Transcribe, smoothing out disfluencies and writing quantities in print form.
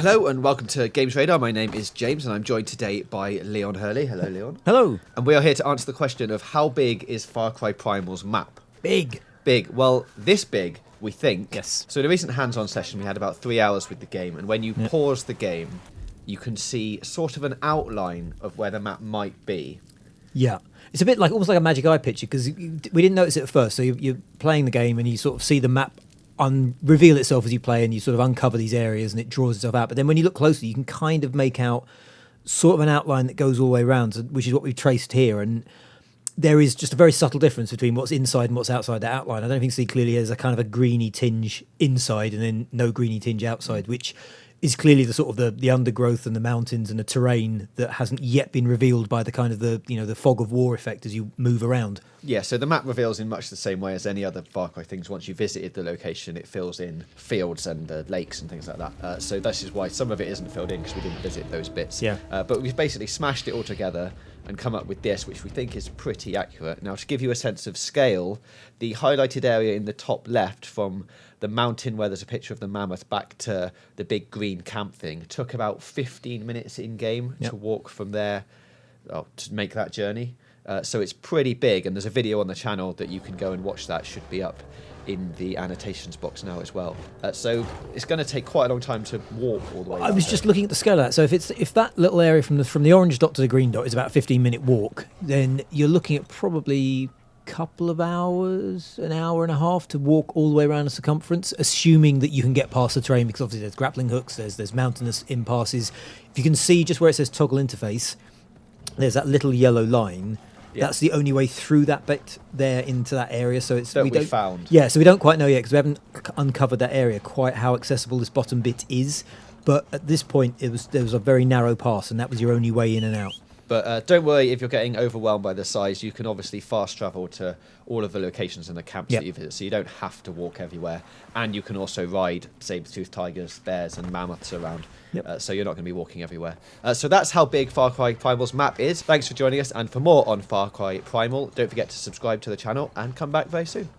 Hello and welcome to GamesRadar. My name is James and I'm joined today by Leon Hurley. Hello, Leon. Hello. And we are here to answer the question of how big is Far Cry Primal's map? Big. Big. Well, this big, we think. Yes. So in a recent hands-on session, we had about 3 hours with the game, and when you pause the game, you can see sort of an outline of where the map might be. Yeah. It's a bit like almost like a magic eye picture because we didn't notice it at first. So you're playing the game and you sort of see the map reveal itself as you play, and you sort of uncover these areas and it draws itself out. But then when you look closely, you can kind of make out sort of an outline that goes all the way around, which is what we've traced here. And there is just a very subtle difference between what's inside and what's outside that outline. I don't think see clearly there's a kind of a greeny tinge inside and then no greeny tinge outside, which is clearly the sort of the undergrowth and the mountains and the terrain that hasn't yet been revealed by the kind of the fog of war effect as you move around. Yeah, so the map reveals in much the same way as any other Far Cry things. Once you visited the location, it fills in fields and lakes and things like that. So this is why some of it isn't filled in, because we didn't visit those bits. Yeah. But we've basically smashed it all together and come up with this, which we think is pretty accurate. Now, to give you a sense of scale, the highlighted area in the top left from the mountain where there's a picture of the mammoth back to the big green camp thing took about 15 minutes in-game to walk from there to make that journey. So it's pretty big, and there's a video on the channel that you can go and watch. That should be up in the annotations box now as well. So it's going to take quite a long time to walk all the way. I was just looking at the scale of that. So if that little area from the orange dot to the green dot is about a 15-minute walk, then you're looking at probably a couple of hours, an hour and a half to walk all the way around the circumference, assuming that you can get past the terrain, because obviously there's grappling hooks, there's mountainous impasses. If you can see just where it says toggle interface, there's that little yellow line. Yeah. That's the only way through that bit there into that area. So it's we found. Yeah, so we don't quite know yet because we haven't uncovered that area quite how accessible this bottom bit is. But at this point, there was a very narrow pass, and that was your only way in and out. But don't worry if you're getting overwhelmed by the size. You can obviously fast travel to all of the locations and the camps that you visit, so you don't have to walk everywhere. And you can also ride saber-toothed tigers, bears, and mammoths around. So you're not going to be walking everywhere. So that's how big Far Cry Primal's map is. Thanks for joining us, and for more on Far Cry Primal, don't forget to subscribe to the channel and come back very soon.